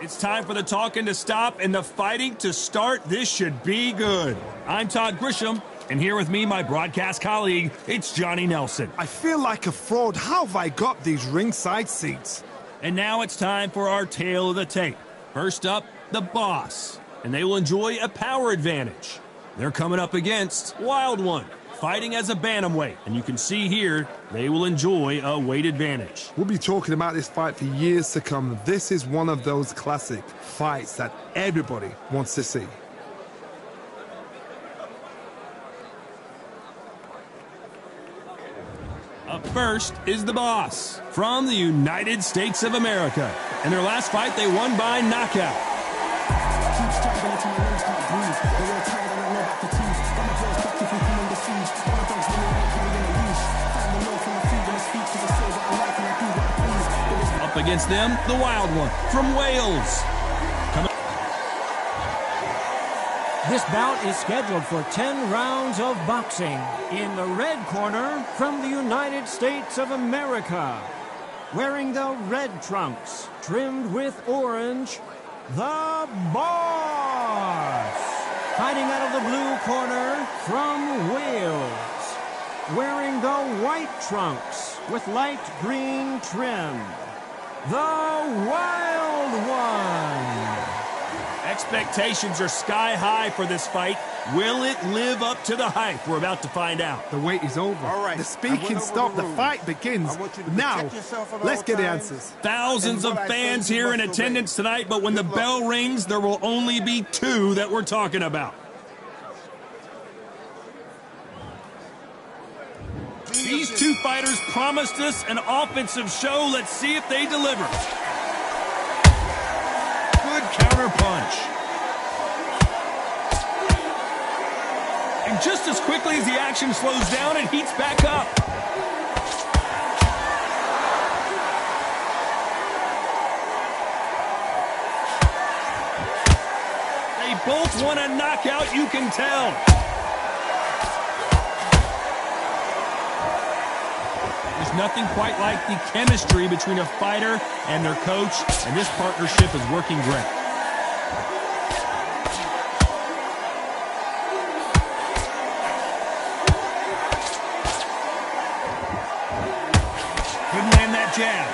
It's time for the talking to stop and the fighting to start. This should be good. I'm Todd Grisham, and here with me, my broadcast colleague, it's Johnny Nelson. I feel like a fraud. How have I got these ringside seats? And now it's time for our tale of the tape. First up, the Boss, and they will enjoy a power advantage. They're coming up against Wild One, fighting as a bantamweight, and you can see here they will enjoy a weight advantage. We'll be talking about this fight for years to come. This is one of those classic fights that everybody wants to see. Up first is the Boss from the United States of America. In their last fight, they won by knockout. Up against them, the Wild One from Wales. This bout is scheduled for 10 rounds of boxing. In the red corner, from the United States of America, wearing the red trunks, trimmed with orange, the Boss. Fighting out of the blue corner, from Wales, wearing the white trunks with light green trim, the Wild One. Expectations are sky high for this fight. Will it live up to the hype? We're about to find out. The wait is over. All right. The speaking stopped. The fight begins. Now, let's get the answers. Thousands of fans here in attendance tonight, but when the bell rings, there will only be two that we're talking about. These two fighters promised us an offensive show. Let's see if they deliver. Good counter punch. And just as quickly as the action slows down, it heats back up. They both want a knockout, you can tell. There's nothing quite like the chemistry between a fighter and their coach, and this partnership is working great. Couldn't land that jab.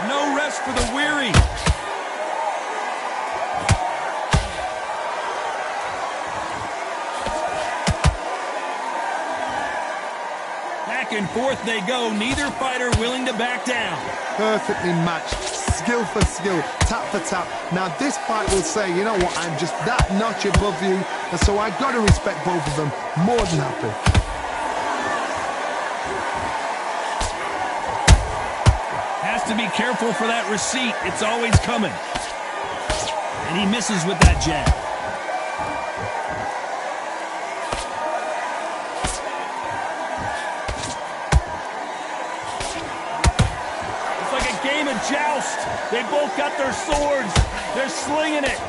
No rest for the weary. Back and forth they go, neither fighter willing to back down. Perfectly matched, skill for skill, tap for tap. Now this fight will say, you know what, I'm just that notch above you, and so I've got to respect both of them more than happy. Has to be careful for that receipt, it's always coming. And he misses with that jab. Joust. They both got their swords. They're slinging it.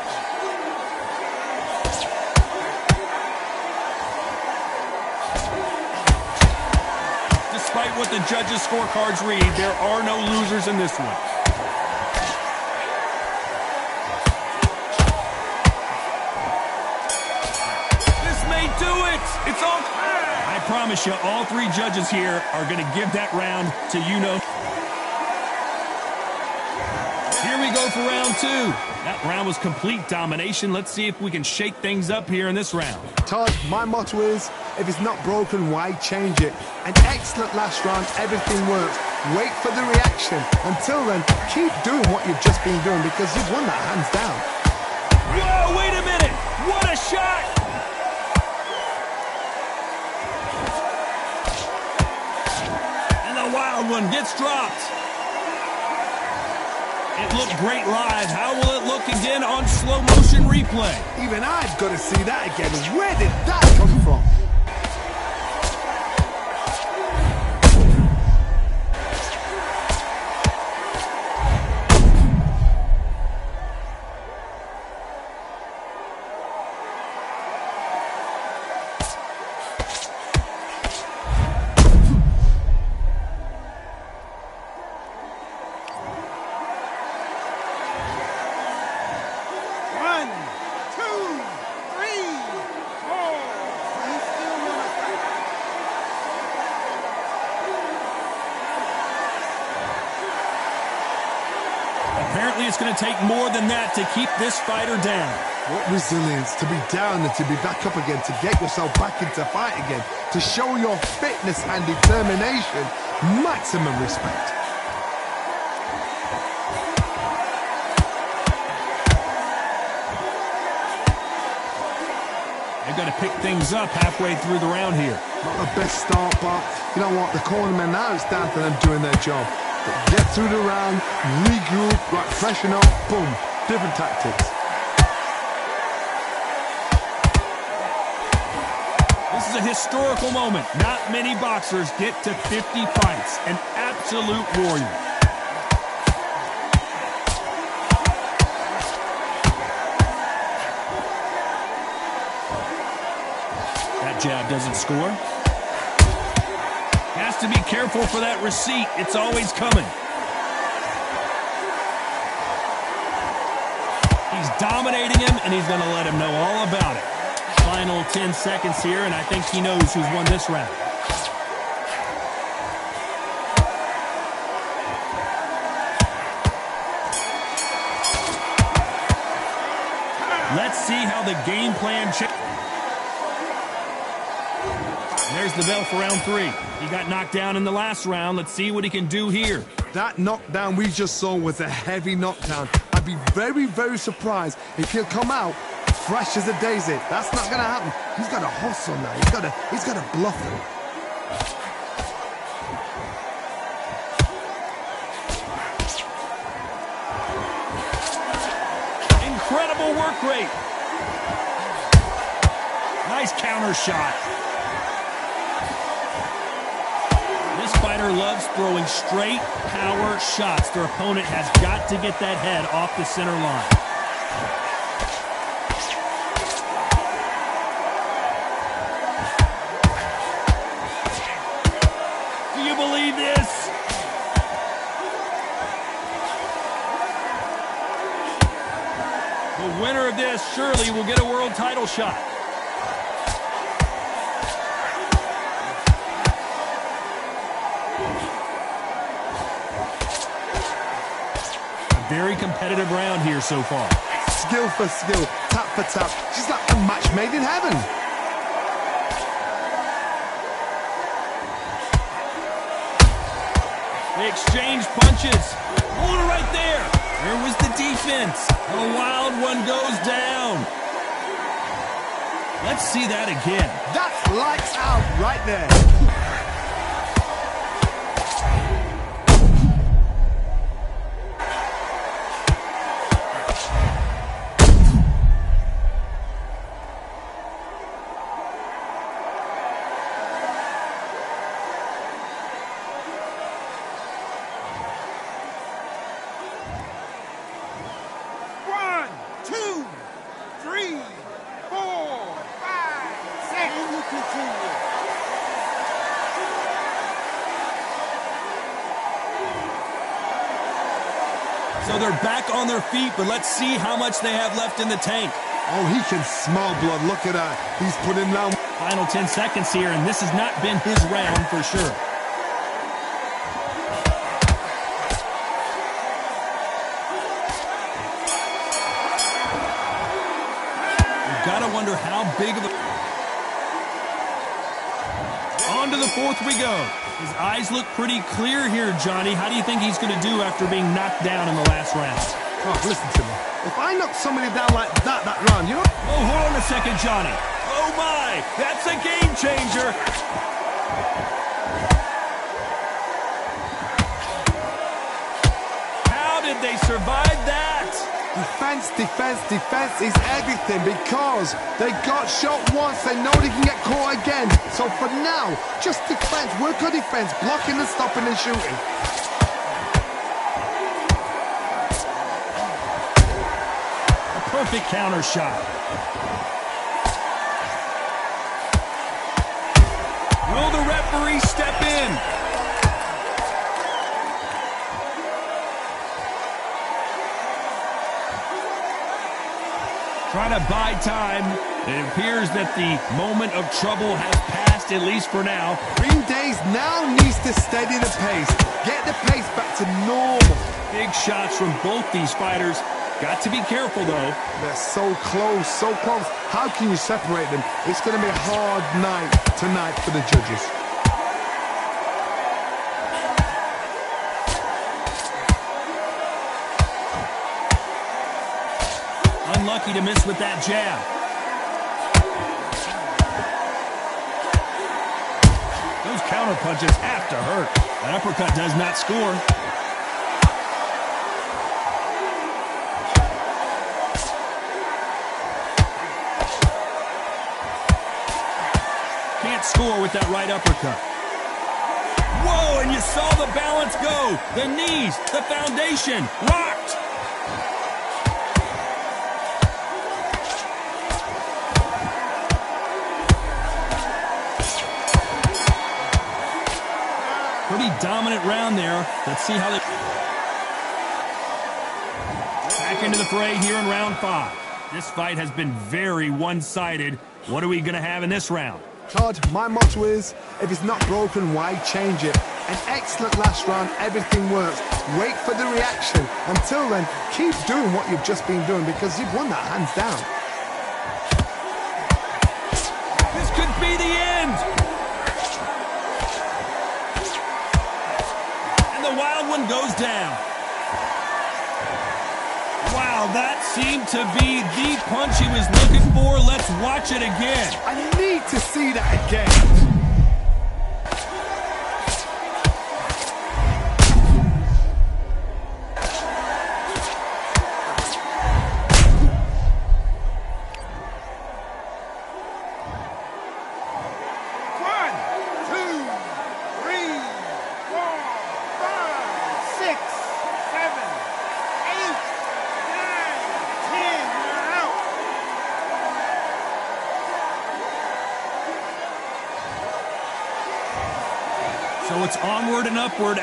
Despite what the judges' scorecards read, there are no losers in this one. This may do it. It's all. I promise you, all three judges here are going to give that round to you-know. Here we go for round two. That round was complete domination. Let's see if we can shake things up here in this round. Todd, my motto is, if it's not broken, why change it? An excellent last round, everything works. Wait for the reaction. Until then, keep doing what you've just been doing because you've won that hands down. Whoa, wait a minute. What a shot. And the Wild One gets dropped. It looked great live. How will it look again on slow motion replay? Even I've got to see that again. Where did that come from? Apparently, it's going to take more than that to keep this fighter down. What resilience to be down and to be back up again, to get yourself back into fight again, to show your fitness and determination. Maximum respect. They've got to pick things up halfway through the round here. Not the best start, but you know what? The cornermen now, it's down to them doing their job. Get through the round, regroup, right, freshen up, boom. Different tactics. This is a historical moment. Not many boxers get to 50 fights. An absolute warrior. That jab doesn't score. Has to be careful for that receipt. It's always coming. He's dominating him, and he's going to let him know all about it. Final 10 seconds here, and I think he knows who's won this round. Let's see how the game plan changes. There's the bell for round 3. He got knocked down in the last round. Let's see what he can do here. That knockdown we just saw was a heavy knockdown. I'd be very, very surprised if he'll come out fresh as a daisy. That's not going to happen. He's got to hustle now. He's got to bluff him. Incredible work rate. Nice counter shot. This fighter loves throwing straight power shots. Their opponent has got to get that head off the center line. Do you believe this? The winner of this surely will get a world title shot. Very competitive round here so far. Skill for skill, tap for tap. She's like a match made in heaven. They exchange punches. Hold it right there. Where was the defense? A wild one goes down. Let's see that again. That's lights out right there. So they're back on their feet, but let's see how much they have left in the tank. Oh, he can smell blood. Look at that. He's putting down. Final 10 seconds here, and this has not been his round for sure. You've got to wonder how big of a... On to the fourth we go. His eyes look pretty clear here, Johnny. How do you think he's going to do after being knocked down in the last round? Oh, listen to me. If I knock somebody down like that round, you know... Oh, hold on a second, Johnny. Oh, my. That's a game changer. How did they survive that? Defense, defense, defense is everything because they got shot once. They know they can get caught again. So for now, just defense. Work on defense. Blocking and stopping and shooting. A perfect counter shot. Will the referee step in? Trying to buy time. It appears that the moment of trouble has passed, at least for now. Green Days now needs to steady the pace. Get the pace back to normal. Big shots from both these fighters. Got to be careful, though. They're so close, so close. How can you separate them? It's going to be a hard night tonight for the judges. Unlucky to miss with that jab. Those counter punches have to hurt. That uppercut does not score. Can't score with that right uppercut. Whoa, and you saw the balance go. The knees, the foundation, rocked. Pretty dominant round there. Let's see how they... Back into the fray here in round 5. This fight has been very one-sided. What are we going to have in this round? Todd, my motto is, if it's not broken, why change it? An excellent last round, everything works. Wait for the reaction. Until then, keep doing what you've just been doing because you've won that hands down. This could be the end. And the wild one goes down. Wow, that seemed to be the punch he was looking for. Let's watch it again. I need to see that again. So it's onward and upward.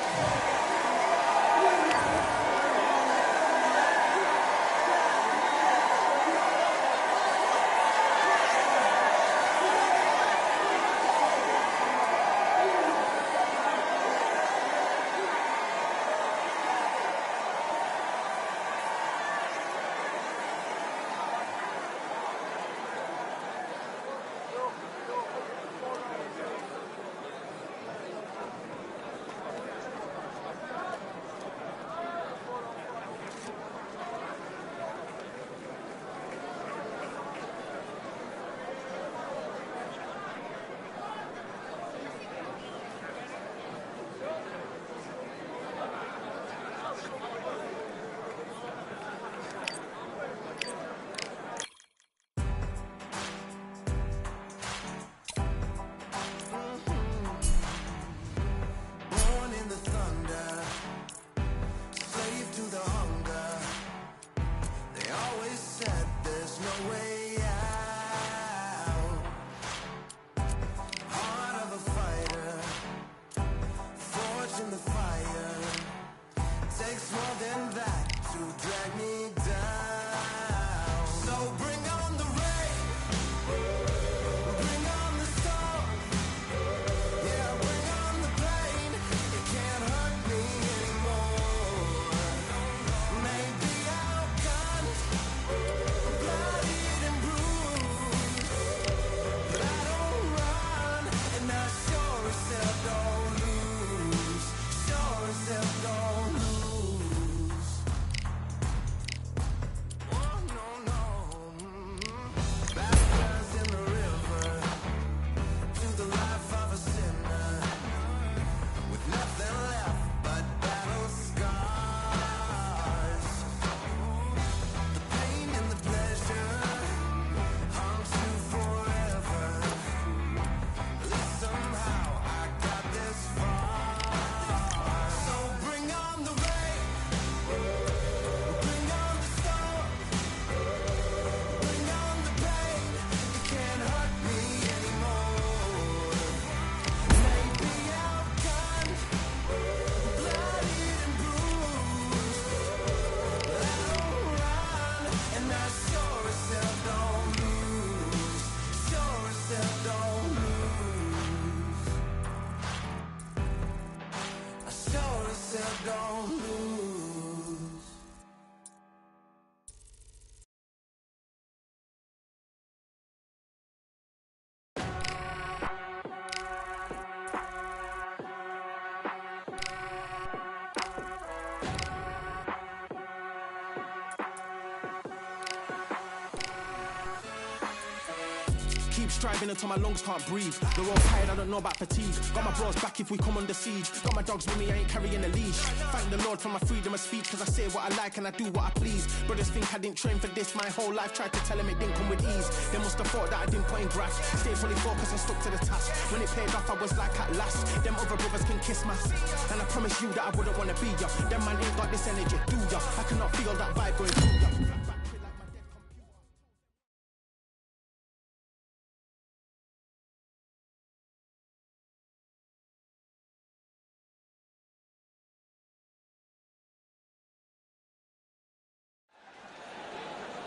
keep striving until my lungs can't breathe. They're all tired, I don't know about fatigue. Got my bros back if we come under siege. Got my dogs with me, I ain't carrying a leash. Thank the Lord for my freedom of speech, cause I say what I like and I do what I please. Brothers think I didn't train for this my whole life. Tried to tell them it didn't come with ease. They must have thought that I didn't put in graft. Stayed fully focused and stuck to the task. When it paid off, I was like at last. Them other brothers can kiss my ass. And I promise you that I wouldn't wanna be ya. Them man ain't got this energy, do ya? I cannot feel that vibe going through ya.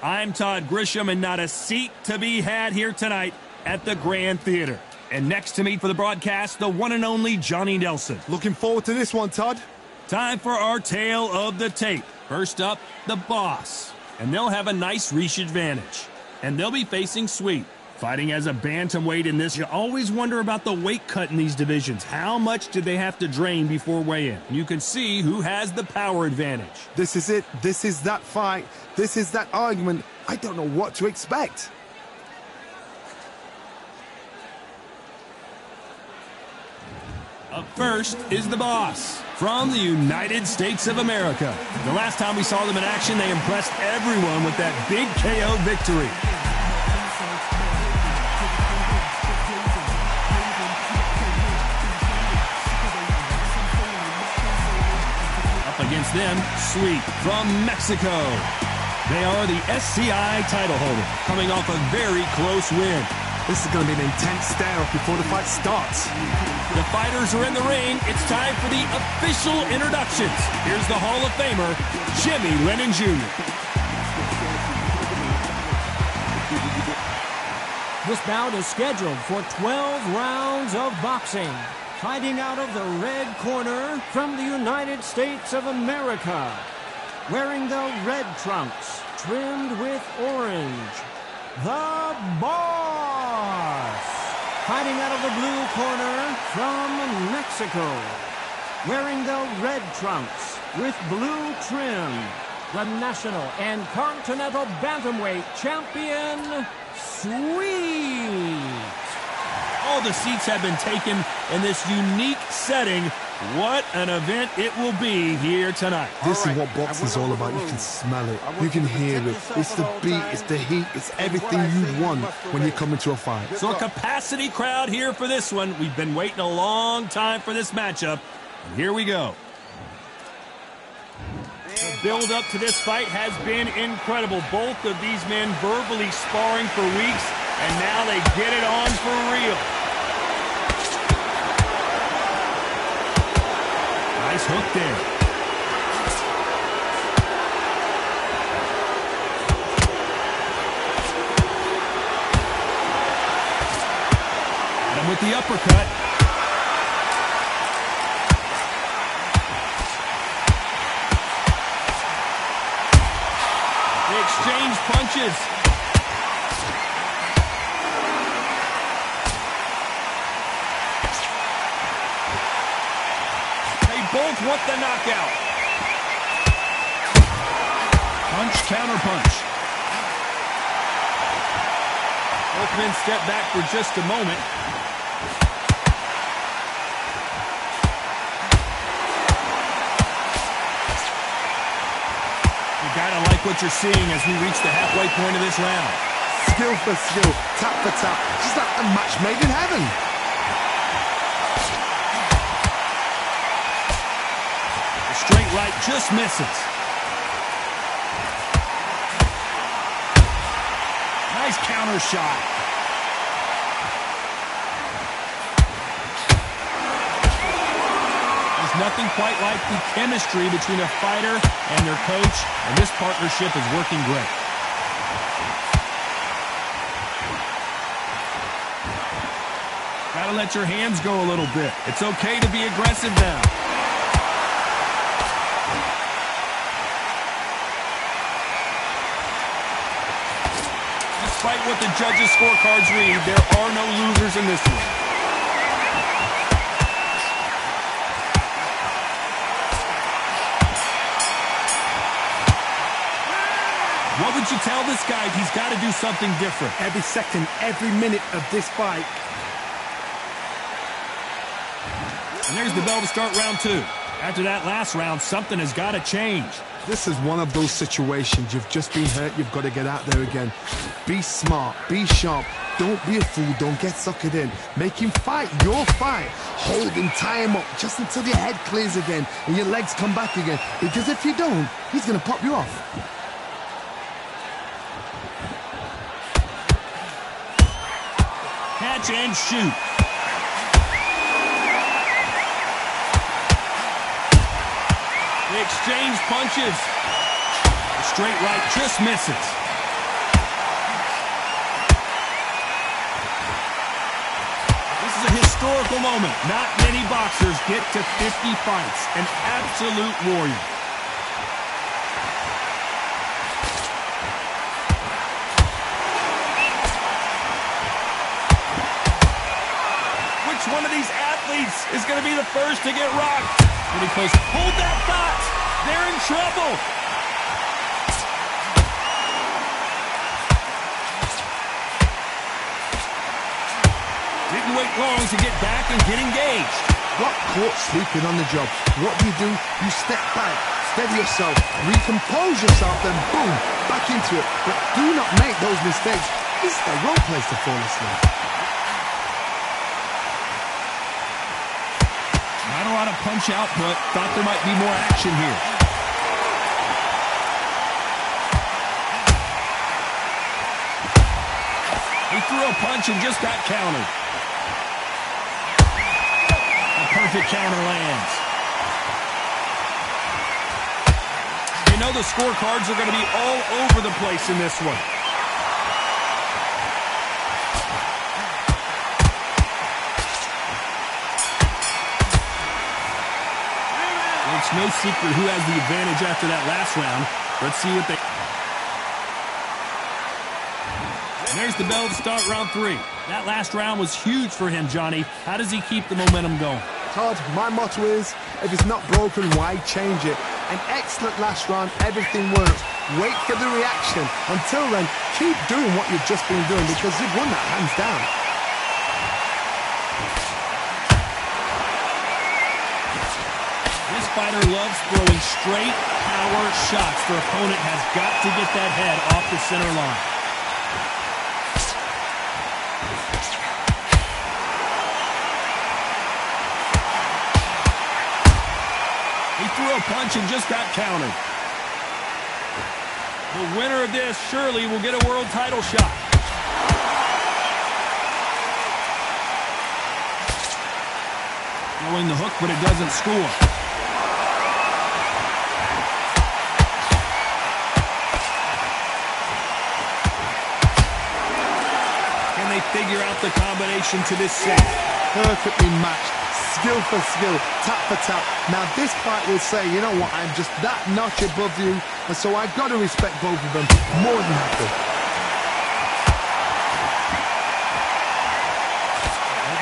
I'm Todd Grisham, and not a seat to be had here tonight at the Grand Theater. And next to me for the broadcast, the one and only Johnny Nelson. Looking forward to this one, Todd. Time for our tale of the tape. First up, the Boss. And they'll have a nice reach advantage. And they'll be facing Sweet. Fighting as a bantamweight in this, you always wonder about the weight cut in these divisions. How much did they have to drain before weigh-in? You can see who has the power advantage. This is it. This is that fight. This is that argument. I don't know what to expect. Up first is the Boss from the United States of America. The last time we saw them in action, they impressed everyone with that big KO victory. Against them, Sweet from Mexico. They are the SCI title holder, coming off a very close win. This is going to be an intense stare-off before the fight starts. The fighters are in the ring. It's time for the official introductions. Here's the Hall of Famer, Jimmy Lennon Jr. This bout is scheduled for 12 rounds of boxing. Fighting out of the red corner from the United States of America. Wearing the red trunks, trimmed with orange. The Boss. Fighting out of the blue corner from Mexico. Wearing the red trunks with blue trim. The national and continental bantamweight champion, Sweet. All the seats have been taken in this unique setting. What an event it will be here tonight. This is what boxing's all about. You can smell it. You can hear it. It's the beat. It's the heat. It's everything you'd want when you come into a fight. So a capacity crowd here for this one. We've been waiting a long time for this matchup. And here we go. The build up to this fight has been incredible. Both of these men verbally sparring for weeks, and now they get it on for real. Nice hook there. And with the uppercut. They exchange punches. Both want the knockout. Punch, counter punch. Both men step back for just a moment. You gotta like what you're seeing as we reach the halfway point of this round. Skill for skill, tap for tap. Just like a match made in heaven. Straight right just misses. Nice counter shot. There's nothing quite like the chemistry between a fighter and their coach, and this partnership is working great. Gotta let your hands go a little bit. It's okay to be aggressive now. Despite what the judges' scorecards read, there are no losers in this one. What would would you tell this guy he's got to do something different? Every second, every minute of this fight. And there's the bell to start round 2. After that last round, something has got to change. This is one of those situations. You've just been hurt. You've got to get out there again. Be smart. Be sharp. Don't be a fool. Don't get suckered in. Make him fight your fight. Hold him, tie him up just until your head clears again and your legs come back again. Because if you don't, he's going to pop you off. Catch and shoot. They exchange punches. The straight right just misses. This is a historical moment. Not many boxers get to 50 fights. An absolute warrior. Which one of these athletes is going to be the first to get rocked? Pretty close. Hold that thought. They're in trouble. Didn't wait long to get back and get engaged. Got caught sleeping on the job. What do? You step back, steady yourself, recompose yourself, then boom, back into it. But do not make those mistakes. This is the wrong place to fall asleep. Not a lot of punch output. Thought there might be more action here. He threw a punch and just got countered. A perfect counter lands. You know the scorecards are going to be all over the place in this one. It's no secret who has the advantage after that last round. Let's see what they... And there's the bell to start round 3. That last round was huge for him, Johnny. How does he keep the momentum going? Todd, my motto is, if it's not broken, why change it? An excellent last round, everything works. Wait for the reaction. Until then, keep doing what you've just been doing because you've won that hands down. This fighter loves throwing straight power shots. Their opponent has got to get that head off the center line. He threw a punch and just got countered. The winner of this surely will get a world title shot. Throwing the hook, but it doesn't score. They figure out the combination to this set. Perfectly matched, skill for skill, tap for tap. Now this fight will say, you know what, I'm just that notch above you, and so I've got to respect both of them more than happy.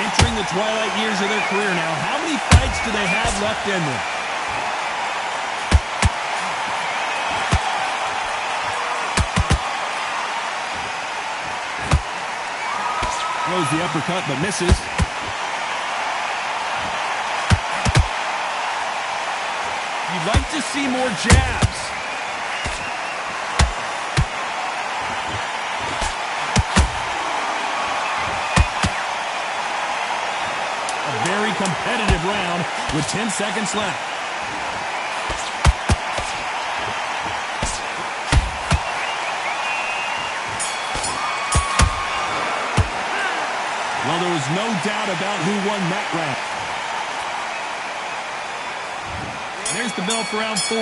Entering the twilight years of their career now, how many fights do they have left in them? Throws the uppercut, but misses. You'd like to see more jabs. A very competitive round with 10 seconds left. Well, there was no doubt about who won that round. There's the bell for round 4.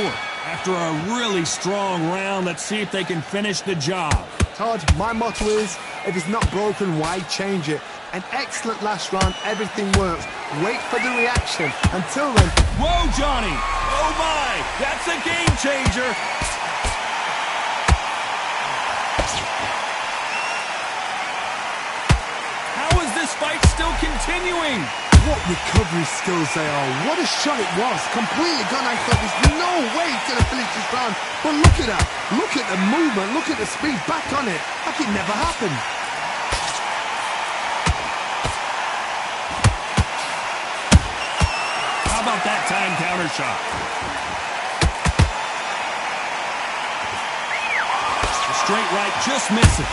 After a really strong round, let's see if they can finish the job. Todd, my motto is, if it's not broken, why change it? An excellent last round, everything works. Wait for the reaction. Until then... Whoa, Johnny! Oh, my! That's a game changer! Fight still continuing. What recovery skills they are. What a shot it was. Completely gone. I thought there's no way he's going to finish this round. But look at that. Look at the movement. Look at the speed. Back on it. Like it never happened. How about that time counter shot? The straight right just misses.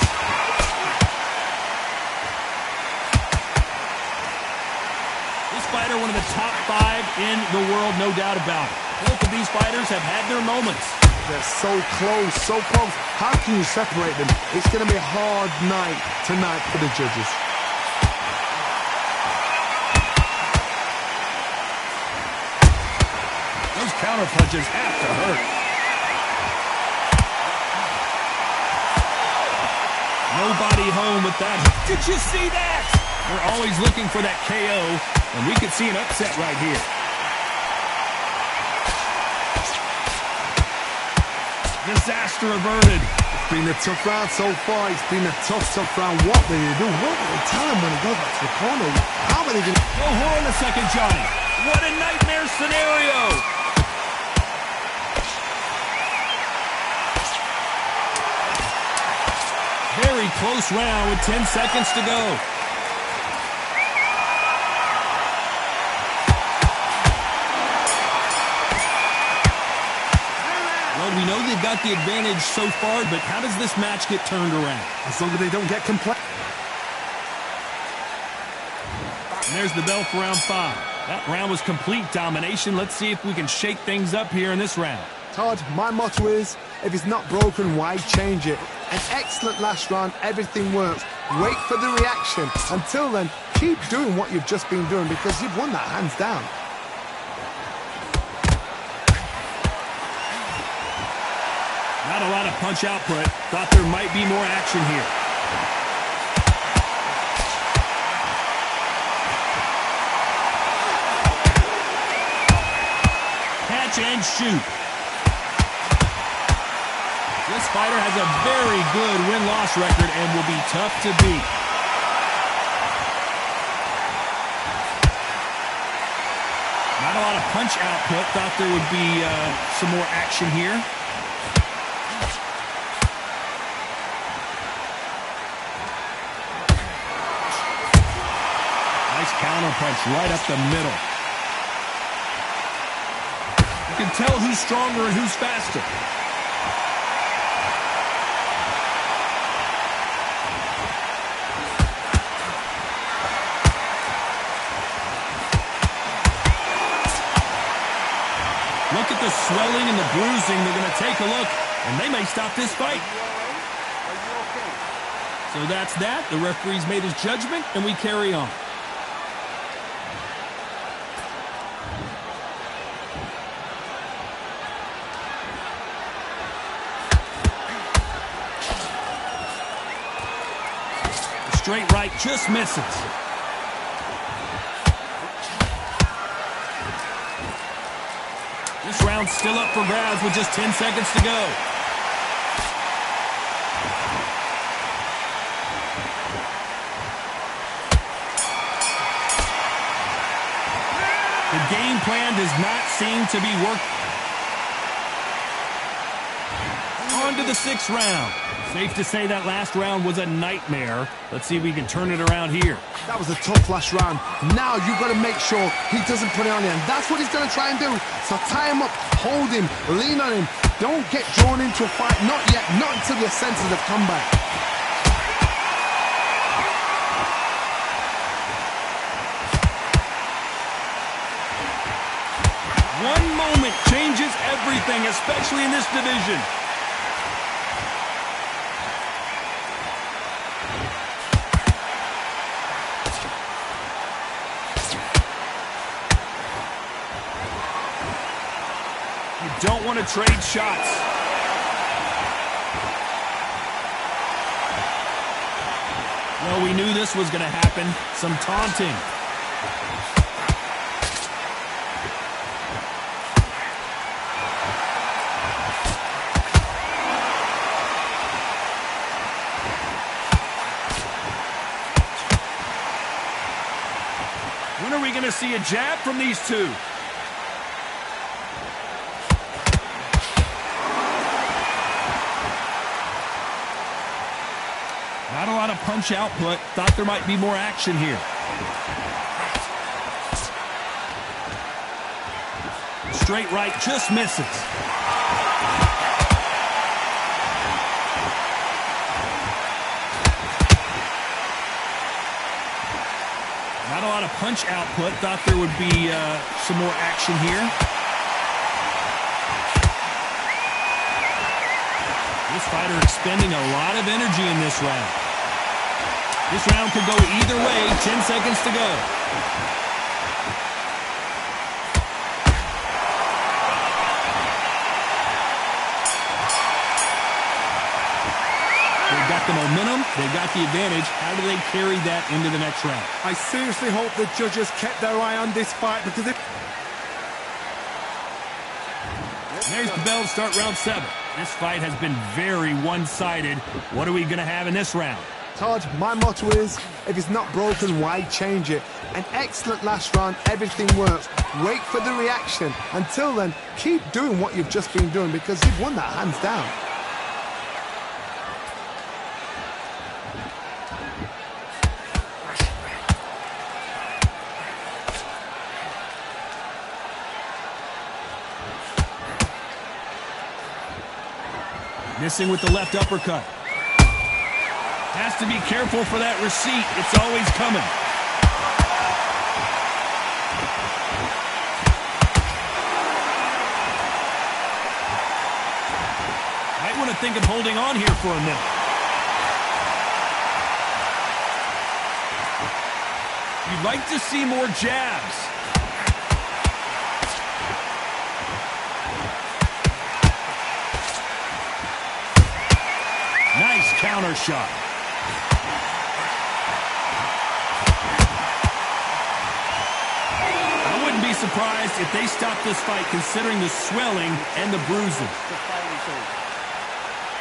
This fighter, one of the top 5 in the world, no doubt about it. Both of these fighters have had their moments. They're so close, so close. How can you separate them? It's going to be a hard night tonight for the judges. Those counter punches have to hurt. Nobody home with that. Did you see that? They're always looking for that KO, and we could see an upset right here. Disaster averted. It's been a tough round so far. It's been a tough round. What will they do? What will they tell him when he goes back to the corner? How are they going to... Go horn a second, Johnny. What a nightmare scenario. Very close round with 10 seconds to go. Well, we know they've got the advantage so far, but how does this match get turned around? As long as they don't get complacent. And there's the bell for round 5. That round was complete domination. Let's see if we can shake things up here in this round. Todd, my motto is, if it's not broken, why change it? An excellent last round, everything works. Wait for the reaction. Until then, keep doing what you've just been doing because you've won that hands down. Not a lot of punch output. Thought there might be more action here. Catch and shoot. This fighter has a very good win-loss record and will be tough to beat. Not a lot of punch output. Thought there would be some more action here. Nice counter punch right up the middle. You can tell who's stronger and who's faster. Look at the swelling and the bruising. They're going to take a look, and they may stop this fight. So that's that. The referee's made his judgment, and we carry on. The straight right just misses. This round's still up for grabs with just 10 seconds to go. The game plan does not seem to be working. On to the 6th round. Safe to say that last round was a nightmare. Let's see if we can turn it around here. That was a tough last round. Now you've got to make sure he doesn't put it on him. That's what he's going to try and do. So tie him up, hold him, lean on him. Don't get drawn into a fight. Not yet. Not until your senses have come back. One moment changes everything, especially in this division. Don't want to trade shots. Well, we knew this was going to happen. Some taunting. When are we going to a jab from these two. Not a lot of punch output. Thought there might be more action here. Straight right just misses. Not a lot of punch output. Thought there would be some more action here. This fighter expending a lot of energy in this round. This round could go either way. 10 seconds to go. They've got the momentum. They've got the advantage. How do they carry that into the next round? I seriously hope the judges kept their eye on this fight, because if... There's the bell to start round 7. This fight has been very one-sided. What are we going to have in this round? Todd, my motto is, if it's not broken, why change it? An excellent last round, everything works. Wait for the reaction. Until then, keep doing what you've just been doing, because you've won that hands down. Missing with the left uppercut. Has to be careful for that receipt. It's always coming. Might want to think of holding on here for a minute. You'd like to see more jabs. Nice counter shot. I wouldn't be surprised if they stopped this fight, considering the swelling and the bruising.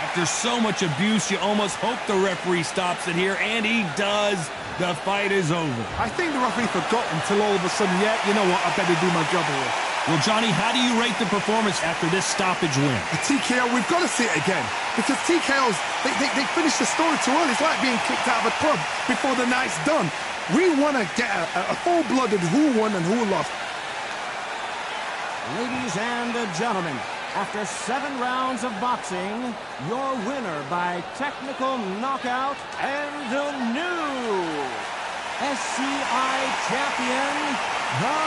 After so much abuse, you almost hope the referee stops it here, and he does. The fight is over. I think the referee forgot until all of a sudden, yeah, you know what, I better do my job here. Well, Johnny, how do you rate the performance after this stoppage win? A TKO, we've got to see it again. Because TKOs, they finish the story too early. It's like being kicked out of a club before the night's done. We want to get a full-blooded who won and who lost. Ladies and gentlemen, after 7 rounds of boxing, your winner by technical knockout and the new SCI champion, the